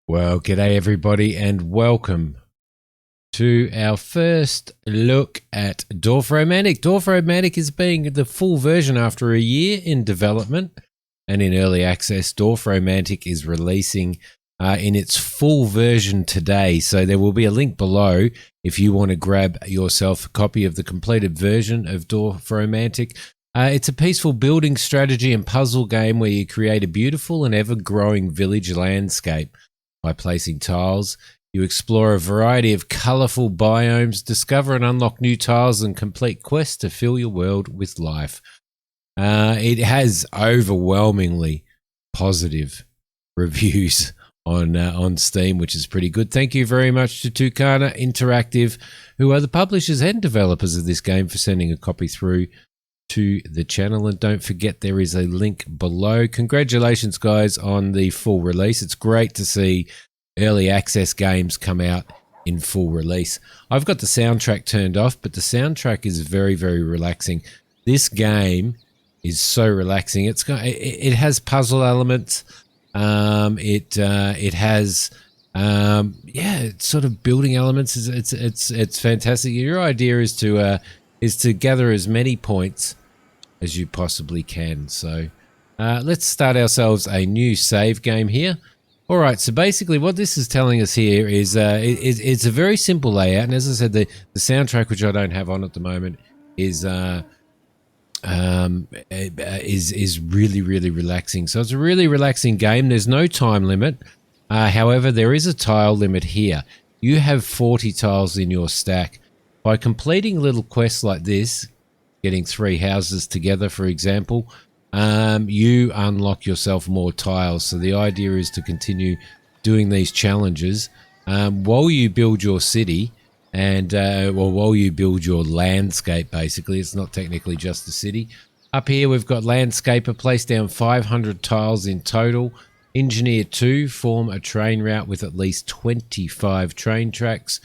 Well, g'day everybody and welcome to our first look at Dorfromantik. Dorfromantik is being the full version after a year in development and in early access. Dorfromantik is releasing in its full version today, so there will be a link below if you want to grab yourself a copy of the completed version of Dorfromantik. It's a peaceful building strategy and puzzle game where you create a beautiful and ever-growing village landscape. By placing tiles, you explore a variety of colourful biomes, discover and unlock new tiles, and complete quests to fill your world with life. It has overwhelmingly positive reviews on Steam, which is pretty good. Thank you very much to Curator Interactive, who are the publishers and developers of this game, for sending a copy through to the channel. And don't forget, there is a link below. Congratulations guys on the full release. It's great to see early access games come out in full release. I've got the soundtrack turned off, but the soundtrack is very, very relaxing. This game is so relaxing. It has puzzle elements. It has sort of building elements. It's fantastic. Your idea is to gather as many points as you possibly can. So let's start ourselves a new save game here. All right, so basically what this is telling us here is it's a very simple layout, and as I said, the soundtrack, which I don't have on at the moment, is really, really relaxing. So it's a really relaxing game. There's no time limit. However, there is a tile limit here. You have 40 tiles in your stack. By completing little quests like this, getting 3 houses together, for example, you unlock yourself more tiles. So the idea is to continue doing these challenges while you build your city and while you build your landscape. Basically, it's not technically just a city. Up here we've got Landscaper. Place down 500 tiles in total. Engineer 2, form a train route with at least 25 train tracks.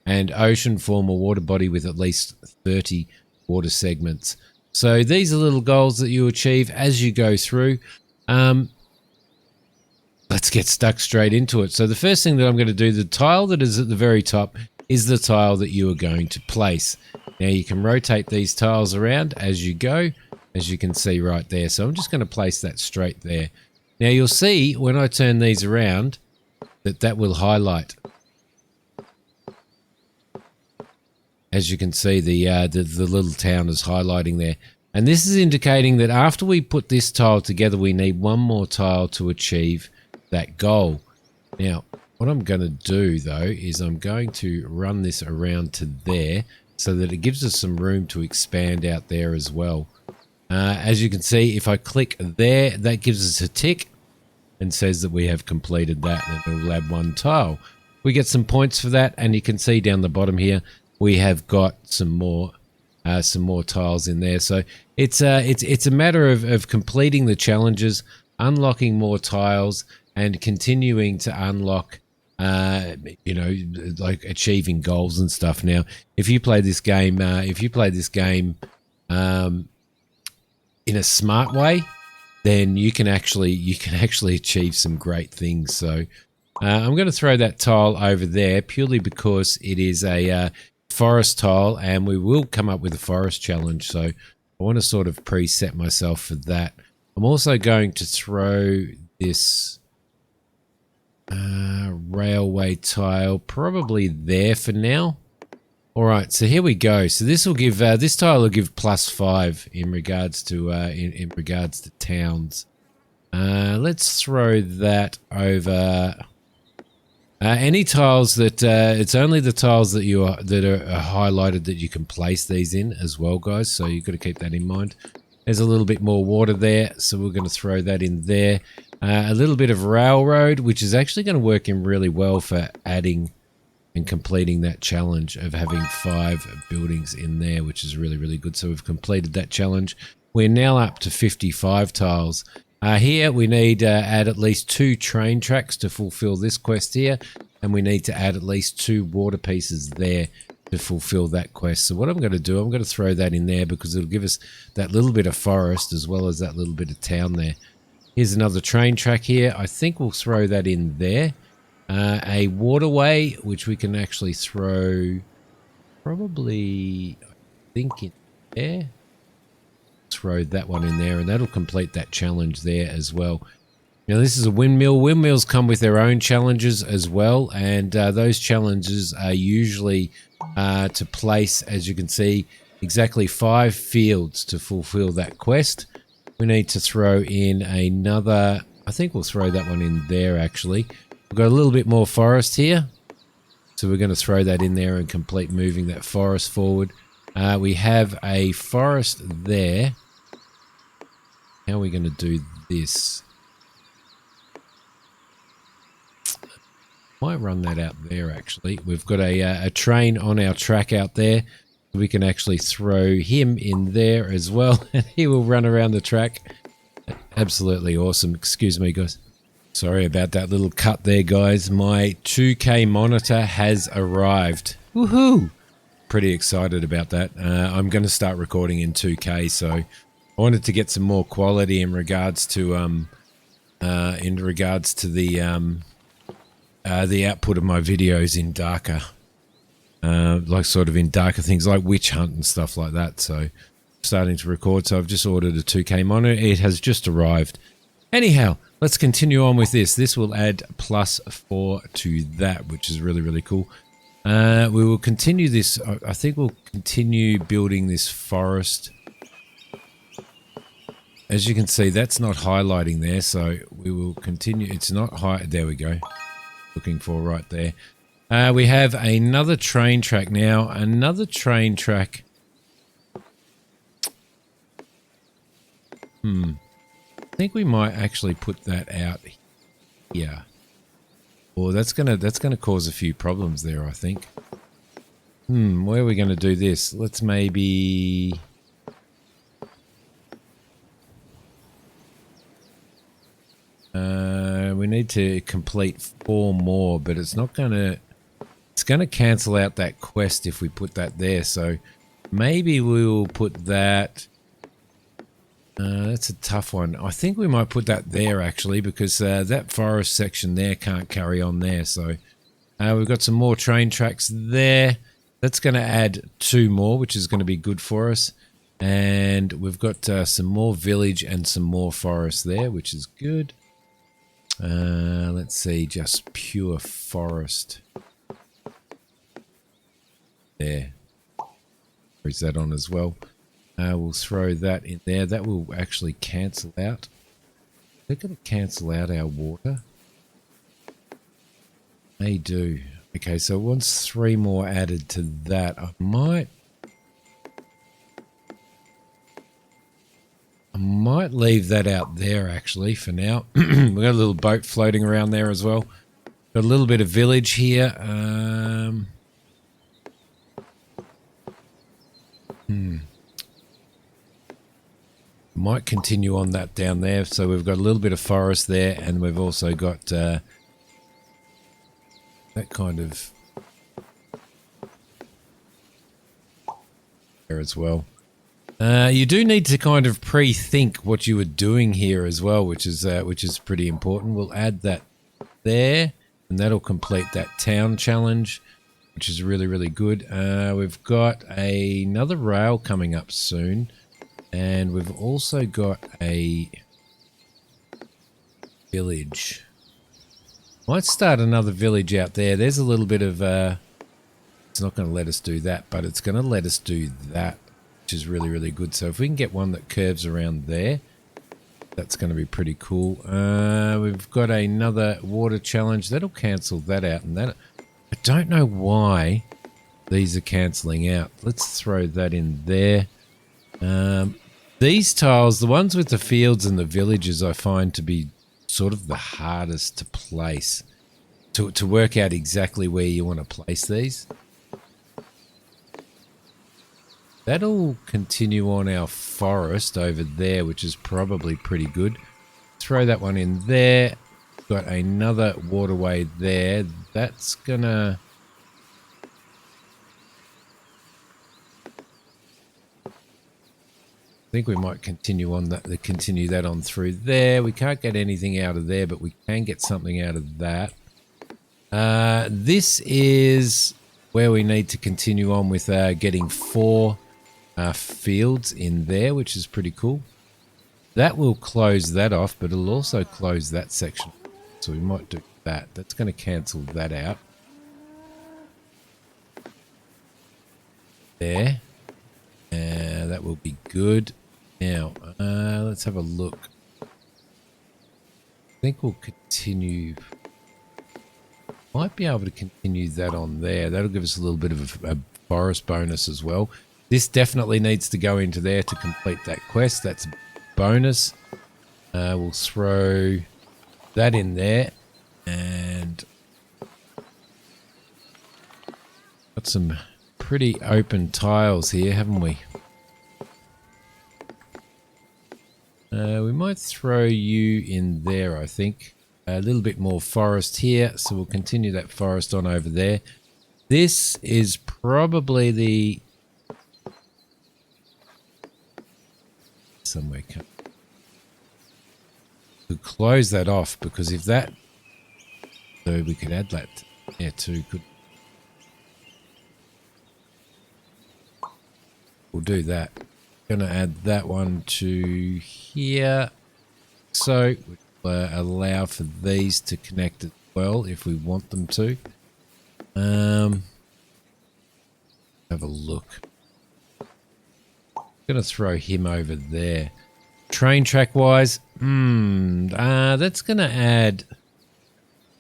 And Ocean, form a water body with at least 30 water segments. So these are little goals that you achieve as you go through. Let's get stuck straight into it. So the first thing that I'm going to do, the tile that is at the very top, is the tile that you are going to place. Now you can rotate these tiles around as you go, as you can see right there. So I'm just going to place that straight there. Now you'll see when I turn these around that will highlight. As you can see, the little town is highlighting there. And this is indicating that after we put this tile together, we need one more tile to achieve that goal. Now, what I'm going to do, though, is I'm going to run this around to there so that it gives us some room to expand out there as well. As you can see, if I click there, that gives us a tick and says that we have completed that, and it will add 1 tile. We get some points for that, and you can see down the bottom here, we have got some more tiles in there. So it's a matter of completing the challenges, unlocking more tiles, and continuing to unlock, like achieving goals and stuff. Now, if you play this game, in a smart way, then you can actually achieve some great things. So I'm going to throw that tile over there purely because it is a forest tile, and we will come up with a forest challenge, so I want to sort of preset myself for that. I'm also going to throw this railway tile probably there for now. All right, so here we go. So this will give this tile will give +5 in regards to in regards to towns. Let's throw that over. Any tiles that it's only the tiles that that are highlighted that you can place these in as well, guys. So you've got to keep that in mind. There's a little bit more water there, so we're going to throw that in there. A little bit of railroad, which is actually going to work in really well for adding and completing that challenge of having 5 buildings in there, which is really, really good. So we've completed that challenge. We're now up to 55 tiles. Here we need to add at least 2 train tracks to fulfill this quest here, and we need to add at least 2 water pieces there to fulfill that quest. So what I'm going to do, I'm going to throw that in there because it'll give us that little bit of forest as well as that little bit of town there. Here's another train track here. I think we'll throw that in there. A waterway, which we can actually throw probably, I think, in there. Throw that one in there, and that'll complete that challenge there as well. Now, this is a windmill. Windmills come with their own challenges as well, and those challenges are usually to place, as you can see, exactly 5 fields to fulfill that quest. We need to throw in another, I think we'll throw that one in there actually. We've got a little bit more forest here, so we're going to throw that in there and complete moving that forest forward. We have a forest there. How are we going to do this? Might run that out there actually. We've got a train on our track out there. We can actually throw him in there as well, and he will run around the track. Absolutely awesome. Excuse me, guys. Sorry about that little cut there, guys. My 2K monitor has arrived. Woohoo! Pretty excited about that. I'm going to start recording in 2K, so I wanted to get some more quality in regards to the output of my videos in darker, like sort of in darker things like witch hunt and stuff like that. So starting to record, so I've just ordered a 2K monitor. It has just arrived. Anyhow, let's continue on with this. This will add +4 to that, which is really, really cool. We will continue this. I think we'll continue building this forest. As you can see, that's not highlighting there, so we will continue. It's not high. There we go. Looking for right there. We have another train track now. Another train track. I think we might actually put that out here. Or that's gonna cause a few problems there, I think. Where are we gonna do this? Let's maybe. We need to complete 4 more, but it's not gonna. It's gonna cancel out that quest if we put that there. So maybe we will put that. That's a tough one. I think we might put that there actually, because that forest section there can't carry on there. So we've got some more train tracks there. That's going to add 2 more, which is going to be good for us. And we've got some more village and some more forest there, which is good. Let's see, just pure forest. There. Is that on as well? We'll throw that in there. That will actually cancel out. They're going to cancel out our water. They do. Okay, so once 3 more added to that, I might leave that out there actually for now. We've got a little boat floating around there as well. Got a little bit of village here. Might continue on that down there. So we've got a little bit of forest there, and we've also got that kind of there as well. You do need to kind of pre-think what you were doing here as well, which is pretty important. We'll add that there, and that'll complete that town challenge, which is really, really good. We've got another rail coming up soon. And we've also got a village. Might start another village out there. There's a little bit of... it's not going to let us do that, but it's going to let us do that, which is really, really good. So if we can get one that curves around there, that's going to be pretty cool. We've got another water challenge. That'll cancel that out. And that, I don't know why these are cancelling out. Let's throw that in there. These tiles, the ones with the fields and the villages, I find to be sort of the hardest to place, to work out exactly where you want to place these. That'll continue on our forest over there, which is probably pretty good. Throw that one in there. Got another waterway there. That's gonna... I think we might continue on that. Continue that on through there. We can't get anything out of there, but we can get something out of that. This is where we need to continue on with getting 4 fields in there, which is pretty cool. That will close that off, but it'll also close that section. So we might do that. That's going to cancel that out. There. That will be good. Now, let's have a look. I think we'll continue. Might be able to continue that on there. That'll give us a little bit of a forest bonus as well. This definitely needs to go into there to complete that quest. That's a bonus. We'll throw that in there. And got some pretty open tiles here, haven't we? We might throw you in there, I think. A little bit more forest here, so we'll continue that forest on over there. This is probably the... somewhere. We'll close that off, because if that... so we could add that there too. Good. We'll do that. Gonna add that one to here. So... allow for these to connect as well if we want them to. Have a look. Gonna throw him over there. Train track wise, that's gonna add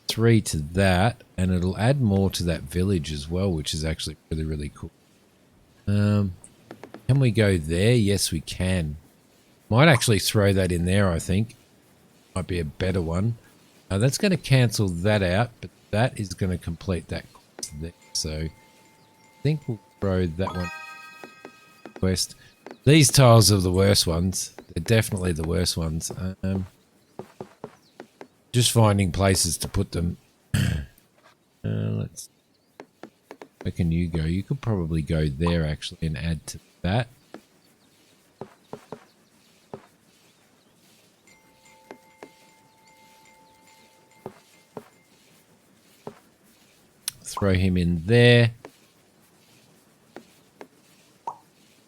3 to that, and it'll add more to that village as well, which is actually really, really cool. Can we go there? Yes, we can. Might actually throw that in there, I think. Might be a better one. That's going to cancel that out, but that is going to complete that quest there. So I think we'll throw that one quest. These tiles are the worst ones. They're definitely the worst ones. Just finding places to put them. Let's. Where can you go? You could probably go there actually and add to that. Throw him in there.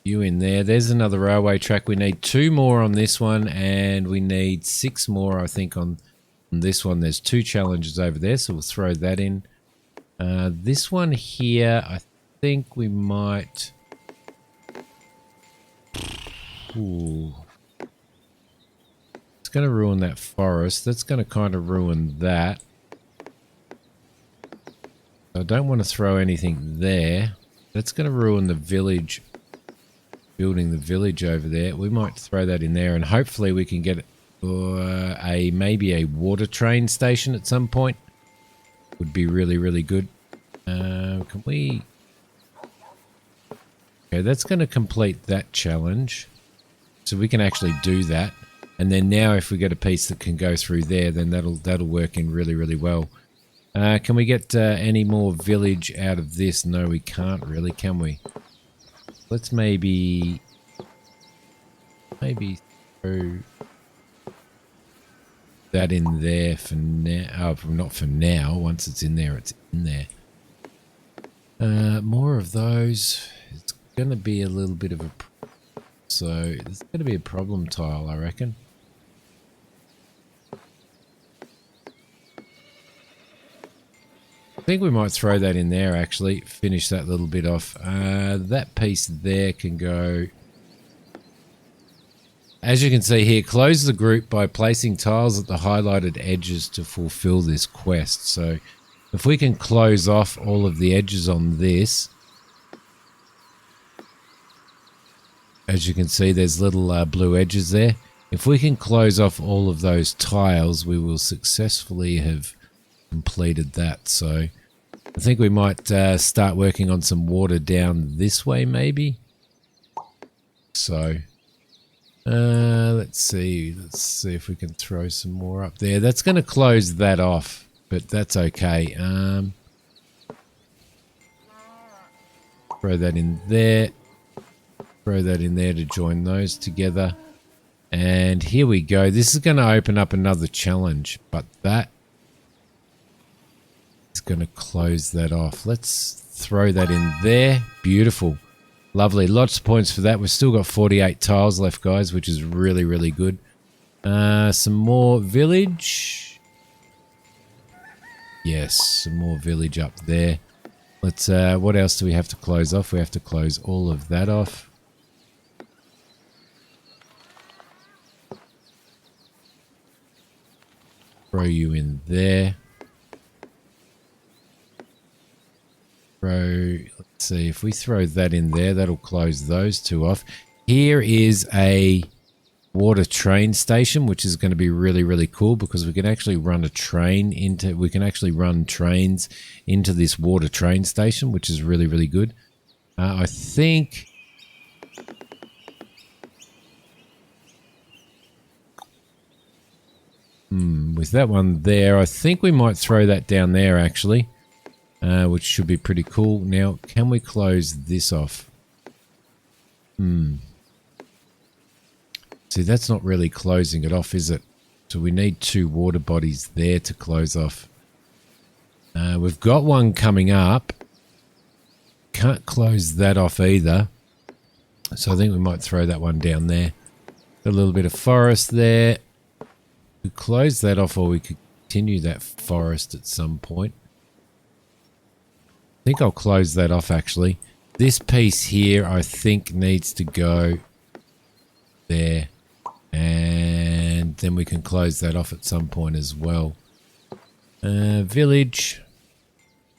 You in there. There's another railway track. We need 2 more on this one, and we need 6 more, I think, on this one. There's 2 challenges over there, so we'll throw that in. This one here, I think we might... ooh. It's going to ruin that forest. That's going to kind of ruin that. I don't want to throw anything there. That's going to ruin the village. Building the village over there. We might throw that in there, and hopefully we can get maybe a water train station at some point. Would be really, really good. Can we... okay, that's going to complete that challenge. So we can actually do that. And then now if we get a piece that can go through there, then that'll work in really, really well. Can we get any more village out of this? No, we can't really, can we? Let's maybe throw that in there for now. Oh, not for now. Once it's in there, it's in there. More of those. It's going to be a little bit of a... so there's going to be a problem tile, I reckon. I think we might throw that in there, actually. Finish that little bit off. That piece there can go... as you can see here, close the group by placing tiles at the highlighted edges to fulfill this quest. So if we can close off all of the edges on this... as you can see, there's little blue edges there. If we can close off all of those tiles, we will successfully have... completed that. So I think we might start working on some water down this way maybe. So let's see if we can throw some more up there. That's going to close that off, but that's okay. Throw that in there. Throw that in there to join those together. And here we go. This is going to open up another challenge, but that going to close that off. Let's throw that in there. Beautiful. Lovely. Lots of points for that. We've still got 48 tiles left, guys, which is really, really good. Some more village. Yes, some more village up there. Let's, what else do we have to close off? We have to close all of that off. Throw you in there. Let's see, if we throw that in there, that'll close those two off. Here is a water train station, which is going to be really, really cool because we can actually run a train into, we can actually run trains into this water train station, which is really, really good. I think with that one there, I think we might throw that down there actually. Which should be pretty cool. Now, can we close this off? See, that's not really closing it off, is it? So we need two water bodies there to close off. We've got one coming up. Can't close that off either. So I think we might throw that one down there. Got a little bit of forest there. We could close that off, or we could continue that forest at some point. I think I'll close that off actually. This piece here I think needs to go there, and then we can close that off at some point as well. Village,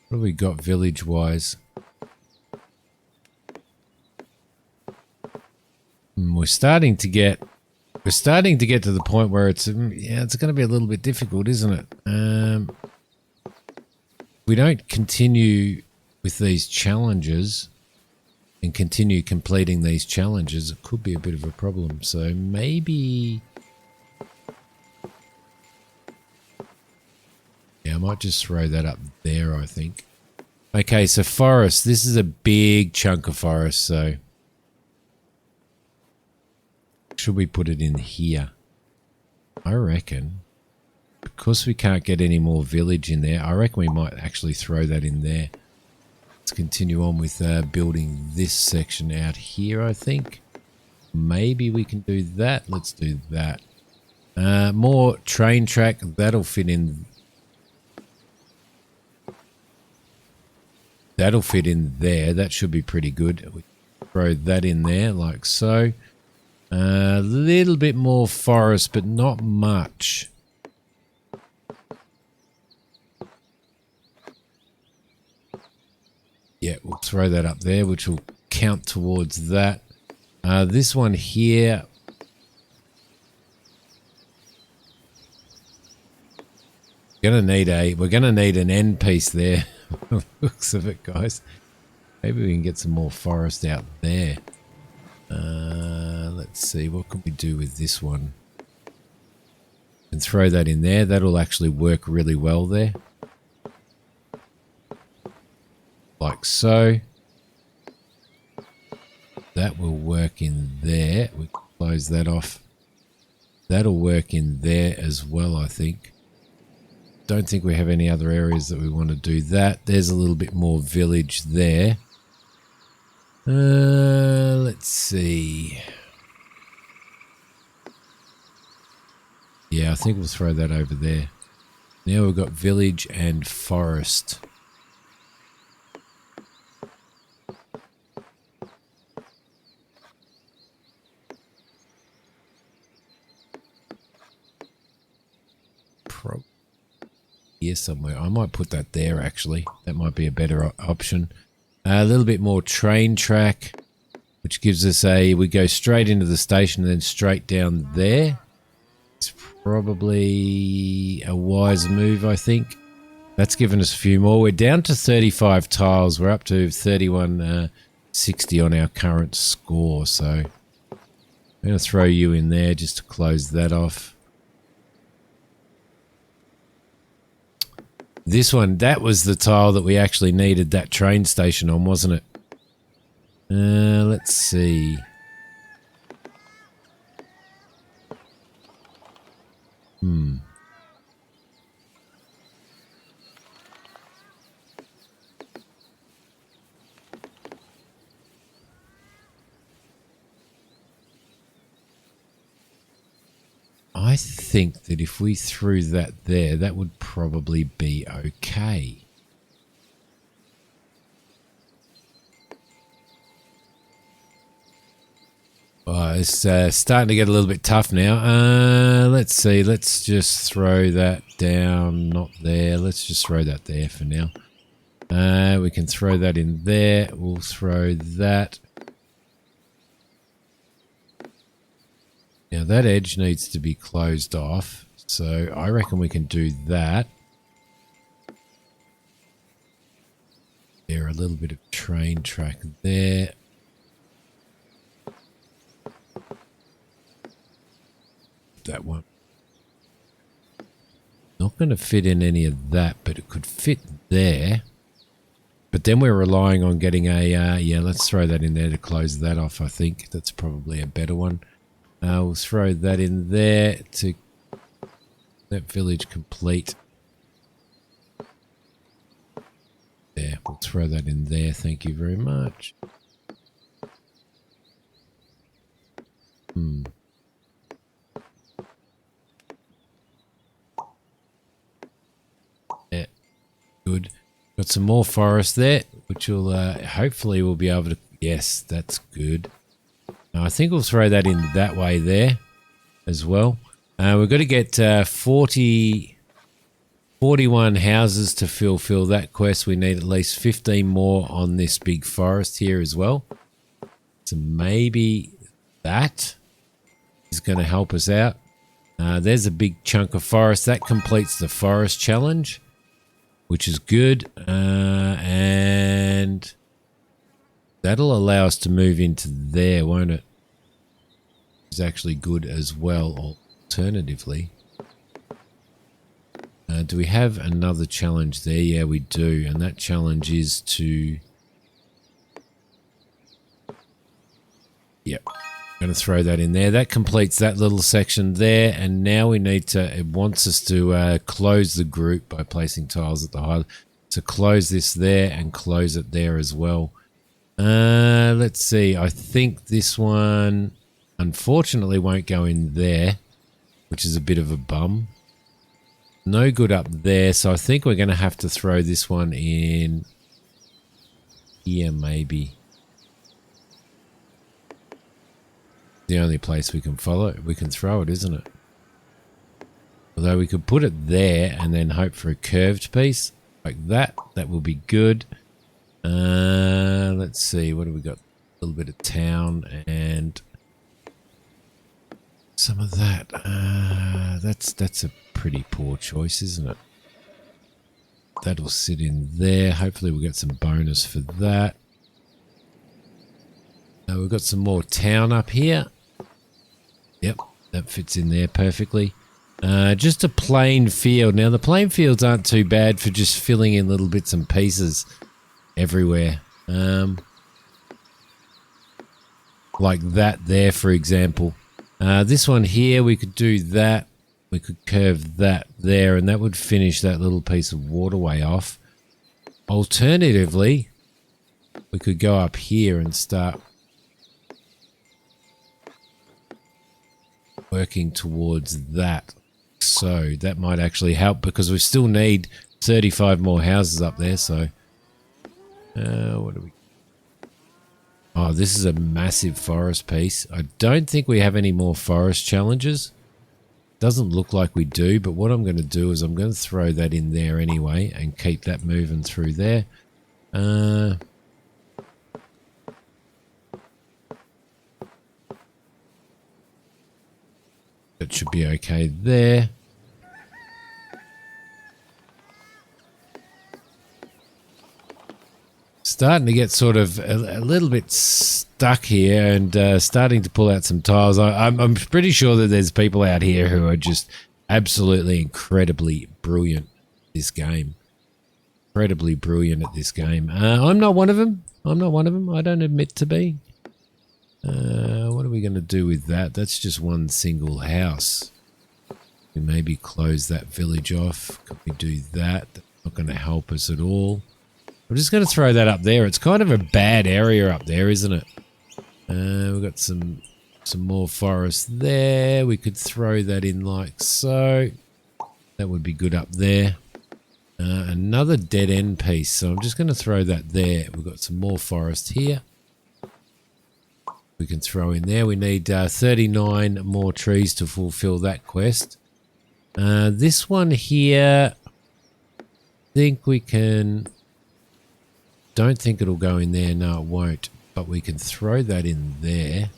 what have we got village wise? We're starting to get to the point where it's going to be a little bit difficult, isn't it? We don't continue with these challenges and continue completing these challenges, it could be a bit of a problem. So maybe, yeah, I might just throw that up there, I think. Okay, so forest, this is a big chunk of forest, so should we put it in here? I reckon, because we can't get any more village in there, I reckon we might actually throw that in there. Let's continue on with building this section out here, I think. Maybe we can do that. Let's do that. More train track. That'll fit in. That'll fit in there. That should be pretty good. We throw that in there like so. A little bit more forest, but not much. Yeah, we'll throw that up there, which will count towards that. This one here, we're gonna need an end piece there. Looks of it, guys. Maybe we can get some more forest out there. Let's see, what can we do with this one? And throw that in there. That'll actually work really well there. Like so. That will work in there. We can close that off. That'll work in there as well, I think. Don't think we have any other areas that we want to do that. There's a little bit more village there. Let's see. Yeah, I think we'll throw that over there. Now we've got village and forest. Here somewhere. I might put that there actually. That might be a better option. A little bit more train track, which gives us we go straight into the station and then straight down there. It's probably a wise move, I think. That's given us a few more. We're down to 35 tiles. We're up to 3160 on our current score. So I'm going to throw you in there just to close that off. This one, that was the tile that we actually needed that train station on, wasn't it? Let's see. I think that if we threw that there, that would probably be okay. Oh, it's starting to get a little bit tough now. Let's see. Let's just throw that down. Not there. Let's just throw that there for now. We can throw that in there. We'll throw that. Now that edge needs to be closed off. So I reckon we can do that. There, a little bit of train track there. That one. Not going to fit in any of that, but it could fit there. But then we're relying on getting a, yeah, let's throw that in there to close that off, I think. That's probably a better one. We'll throw that in there to that village complete. There, we'll throw that in there. Thank you very much. Yeah, good. Got some more forest there, which will hopefully we'll be able to. Yes, that's good. Now, I think we'll throw that in that way there as well. We've got to get 41 houses to fulfill that quest. We need at least 15 more on this big forest here as well. So maybe that is going to help us out. There's a big chunk of forest. That completes the forest challenge, which is good. And that'll allow us to move into there, won't it? It's actually good as well, alternatively. Do we have another challenge there? Yeah, we do. And that challenge is to... Yep. Going to throw that in there. That completes that little section there. And now we need to... It wants us to close the group by placing tiles at the height. So close this there and close it there as well. Let's see. I think this one, unfortunately, won't go in there, which is a bit of a bum. No good up there, so I think we're going to have to throw this one in here, maybe. The only place we can follow it, we can throw it, isn't it? Although we could put it there and then hope for a curved piece like that. That will be good. Let's see, what have we got? A little bit of town and some of that. That's a pretty poor choice, isn't it? That'll sit in there. Hopefully we'll get some bonus for that. We've got some more town up here. Yep, that fits in there perfectly. Just a plain field. Now the plain fields aren't too bad for just filling in little bits and pieces everywhere. Like that there, for example. This one here, we could do that. We could curve that there, and that would finish that little piece of waterway off. Alternatively, we could go up here and start working towards that. So that might actually help because we still need 35 more houses up there. So what do we... Oh, this is a massive forest piece. I don't think we have any more forest challenges. Doesn't look like we do, but what I'm going to do is I'm going to throw that in there anyway and keep that moving through there. That should be okay there. Starting to get sort of a little bit stuck here and starting to pull out some tiles. I'm pretty sure that there's people out here who are just absolutely incredibly brilliant at this game. Incredibly brilliant at this game. I'm not one of them. I'm not one of them. I don't admit to be. What are we going to do with that? That's just one single house. We maybe close that village off. Could we do that? That's not going to help us at all. I'm just going to throw that up there. It's kind of a bad area up there, isn't it? We've got some Some more forest there. We could throw that in like so. That would be good up there. Another dead end piece. So I'm just going to throw that there. We've got some more forest here. We can throw in there. We need 39 more trees to fulfill that quest. This one here, I think we can... Don't think it'll go in there. No, it won't. But we can throw that in there.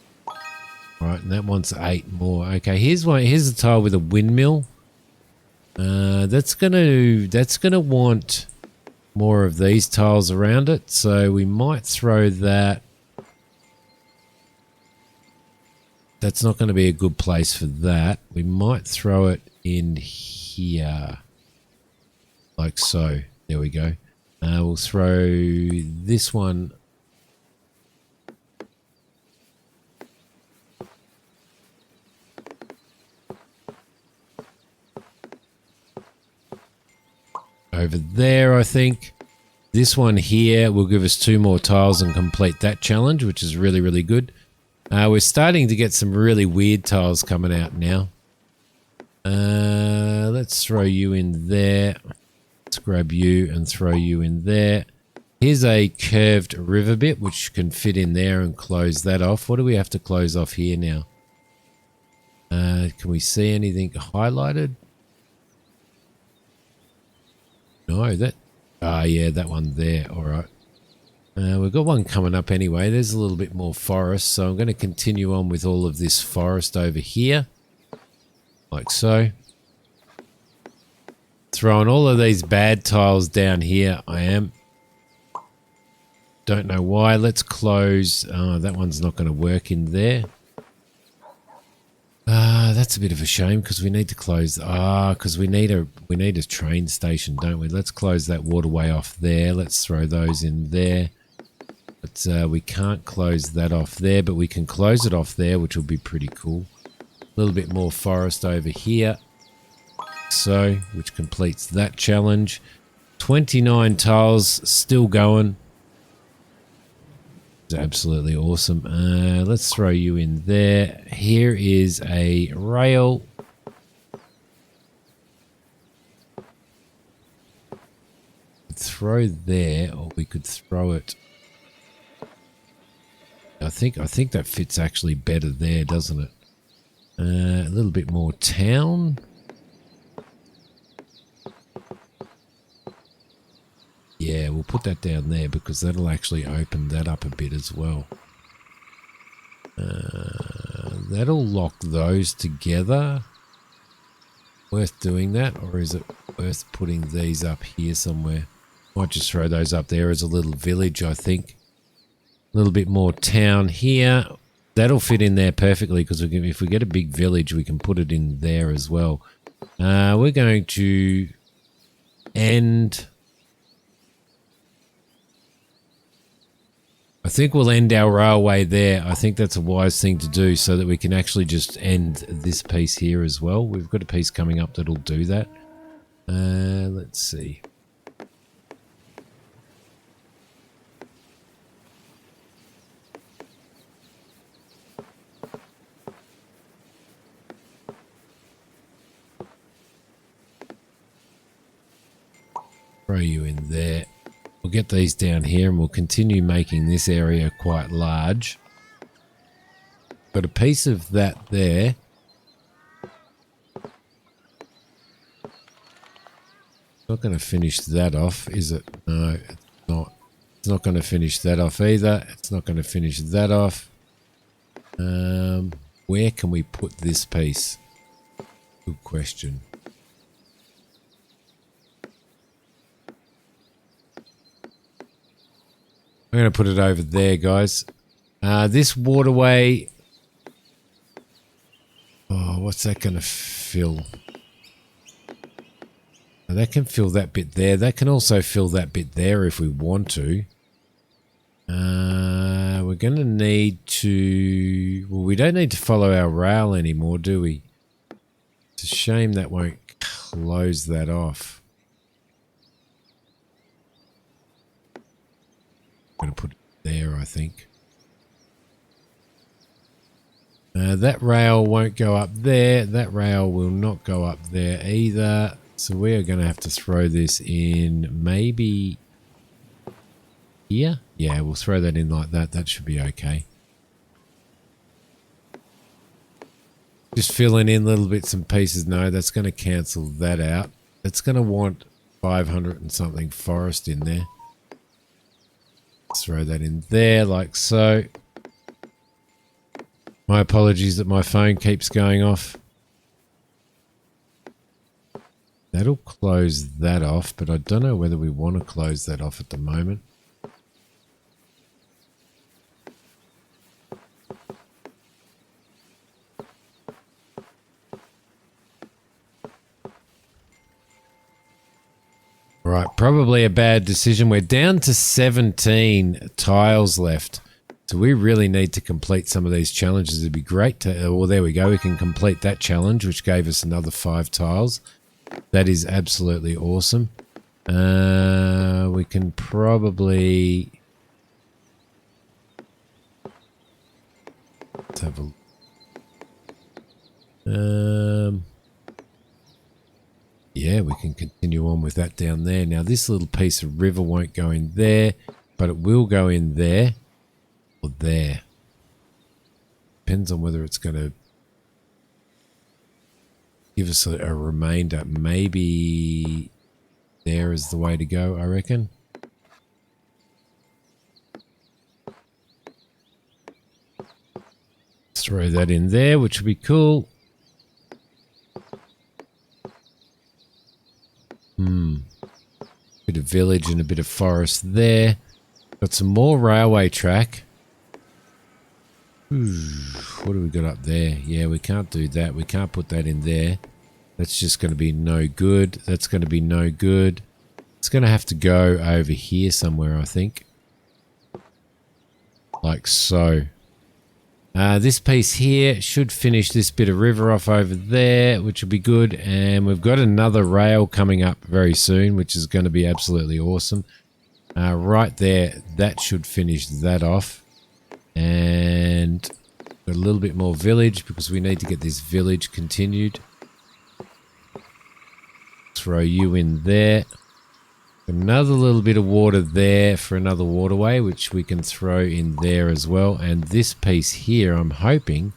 All right, and that wants 8 more. Okay, here's one. Here's a tile with a windmill. That's gonna want more of these tiles around it. So we might throw that. That's not going to be a good place for that. We might throw it in here, like so. There we go. We'll throw this one. Over there, I think. This one here will give us 2 more tiles and complete that challenge, which is really, really good. We're starting to get some really weird tiles coming out now. Let's throw you in there. Let's grab you and throw you in there. Here's a curved river bit, which can fit in there and close that off. What do we have to close off here now? Can we see anything highlighted? No, that... yeah, that one there. All right. We've got one coming up anyway. There's a little bit more forest, so I'm going to continue on with all of this forest over here. Like so. Throwing all of these bad tiles down here, I am. Don't know why. Let's close. That one's not going to work in there. That's a bit of a shame because we need to close. Because we need a train station, don't we? Let's close that waterway off there. Let's throw those in there. But we can't close that off there, but we can close it off there, which will be pretty cool. A little bit more forest over here. So, which completes that challenge. 29 tiles still going. It's absolutely awesome. Let's throw you in there. Here is a rail. Throw there, or we could throw it. I think that fits actually better there, doesn't it? A little bit more town. Yeah, we'll put that down there because that'll actually open that up a bit as well. That'll lock those together. Worth doing that, or is it worth putting these up here somewhere? Might just throw those up there as a little village, I think. A little bit more town here. That'll fit in there perfectly because if we get a big village, we can put it in there as well. We're going to end... I think we'll end our railway there. I think that's a wise thing to do so that we can actually just end this piece here as well. We've got a piece coming up that'll do that. Let's see. Throw you in there. We'll get these down here and we'll continue making this area quite large. Got a piece of that there. Not going to finish that off, is it? No, it's not. It's not going to finish that off either. It's not going to finish that off. Where can we put this piece? Good question. I'm going to put it over there, guys. This waterway... Oh, what's that going to fill? That can fill that bit there. That can also fill that bit there if we want to. We're going to need to... Well, we don't need to follow our rail anymore, do we? It's a shame that won't close that off. I'm going to put it there, I think. That rail won't go up there. That rail will not go up there either. So we are going to have to throw this in maybe here. Yeah, we'll throw that in like that. That should be okay. Just filling in little bits and pieces. No, that's going to cancel that out. It's going to want 500 and something forest in there. Let's throw that in there like so. My apologies that my phone keeps going off. That'll close that off, but I don't know whether we want to close that off at the moment. Right, probably a bad decision. We're down to 17 tiles left. So we really need to complete some of these challenges. It'd be great to... Well, there we go. We can complete that challenge, which gave us another 5 tiles. That is absolutely awesome. We can probably... Let's have a... Yeah, we can continue on with that down there. Now, this little piece of river won't go in there, but it will go in there or there. Depends on whether it's going to give us a remainder. Maybe there is the way to go, I reckon. Let's throw that in there, which will be cool. Bit of village and a bit of forest there. Got some more railway track. What do we got up there? Yeah, we can't do that. We can't put that in there. That's just going to be no good. That's going to be no good. It's going to have to go over here somewhere, I think. Like so. This piece here should finish this bit of river off over there, which will be good. And we've got another rail coming up very soon, which is going to be absolutely awesome. Right there, that should finish that off. And got a little bit more village because we need to get this village continued. Throw you in there. Another little bit of water there for another waterway, which we can throw in there as well. And this piece here, I'm hoping...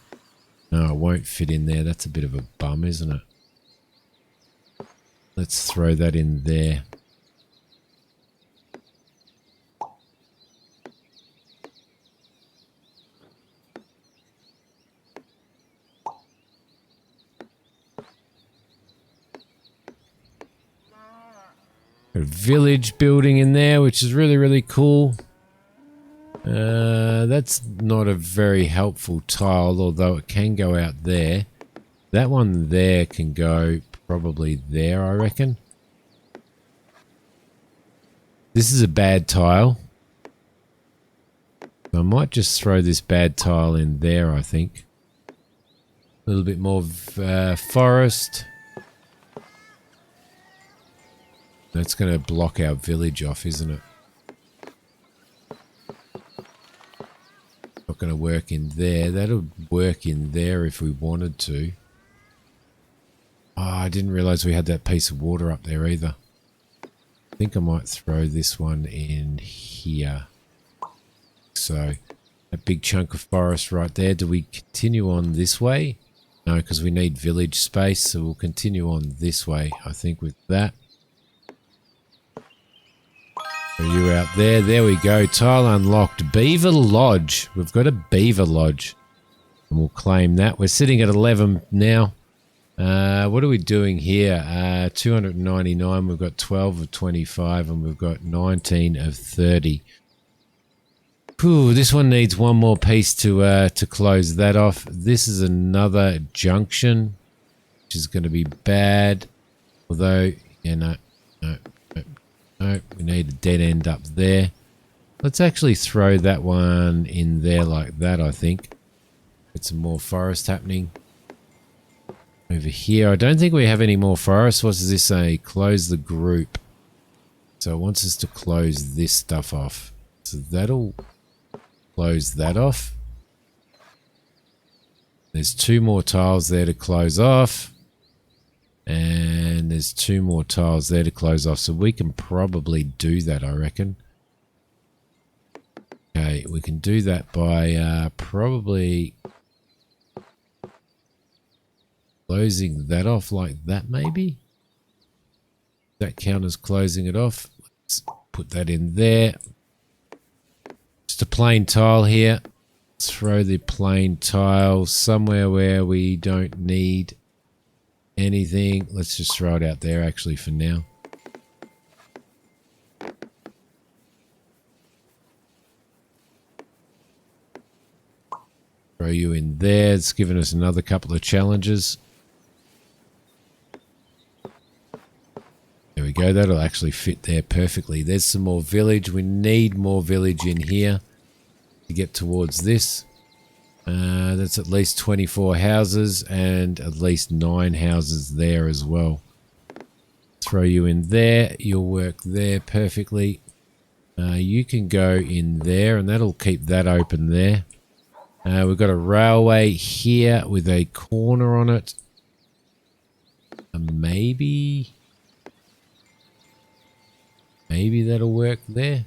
No, it won't fit in there. That's a bit of a bum, isn't it? Let's throw that in there. A village building in there, which is really, really cool. That's not a very helpful tile, although it can go out there. That one there can go probably there, I reckon. This is a bad tile. I might just throw this bad tile in there, I think. A little bit more forest. That's going to block our village off, isn't it? Not going to work in there. That'll work in there if we wanted to. Oh, I didn't realize we had that piece of water up there either. I think I might throw this one in here. So, a big chunk of forest right there. Do we continue on this way? No, because we need village space, so we'll continue on this way, I think, with that. Are you out there? There we go. Tile unlocked. Beaver Lodge. We've got a Beaver Lodge. And we'll claim that. We're sitting at 11 now. What are we doing here? 299. We've got 12 of 25 and we've got 19 of 30. Ooh, this one needs one more piece to close that off. This is another junction, which is going to be bad. Although, yeah, no, we need a dead end up there. Let's actually throw that one in there like that, I think. Get some more forest happening. Over here, I don't think we have any more forest. What does this say? Close the group. So it wants us to close this stuff off. So that'll close that off. There's 2 more tiles there to close off. And there's 2 more tiles there to close off. So we can probably do that, I reckon. Okay, we can do that by probably closing that off like that, maybe. That count as closing it off. Let's put that in there. Just a plain tile here. Let's throw the plain tile somewhere where we don't need anything. Let's just throw it out there actually for now. Throw you in there. It's given us another couple of challenges. There we go. That'll actually fit there perfectly. There's some more village. We need more village in here to get towards this. That's at least 24 houses and at least 9 houses there as well. Throw you in there. You'll work there perfectly. You can go in there and that'll keep that open there. We've got a railway here with a corner on it. Maybe that'll work there.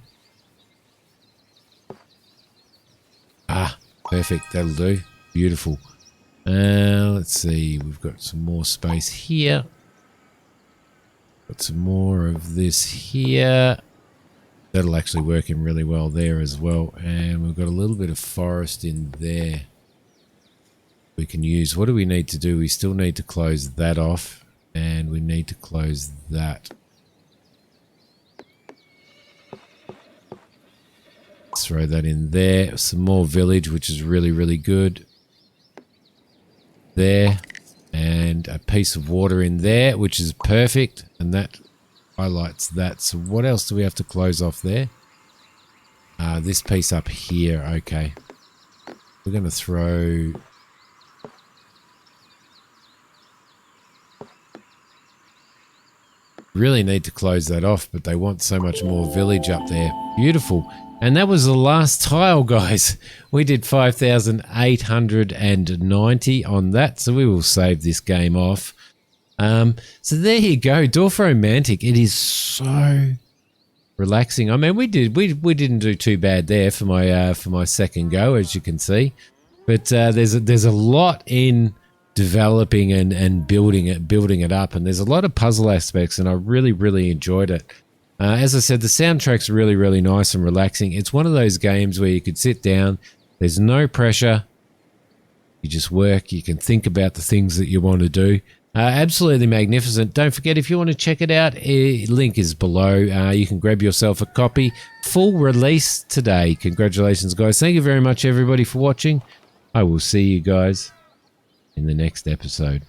Ah, perfect. That'll do. Beautiful. Let's see. We've got some more space here. Got some more of this here. That'll actually work in really well there as well. And we've got a little bit of forest in there we can use. What do we need to do? We still need to close that off. And we need to close that. Let's throw that in there. Some more village, which is really, really good. There. And a piece of water in there, which is perfect. And that highlights that. So what else do we have to close off there? This piece up here. Okay. We're going to throw... Really need to close that off, but they want so much more village up there. Beautiful. And that was the last tile, guys. We did 5,890 on that, so we will save this game off. So there you go, Dorfromantik. It is so relaxing. I mean, we didn't do too bad there for my second go, as you can see. But there's a lot in developing and building it up, and there's a lot of puzzle aspects, and I really enjoyed it. As I said, the soundtrack's really, really nice and relaxing. It's one of those games where you could sit down, there's no pressure, you just work, you can think about the things that you want to do. Absolutely magnificent. Don't forget, if you want to check it out, link is below. You can grab yourself a copy. Full release today. Congratulations, guys. Thank you very much, everybody, for watching. I will see you guys in the next episode.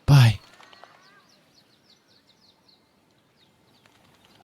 Bye.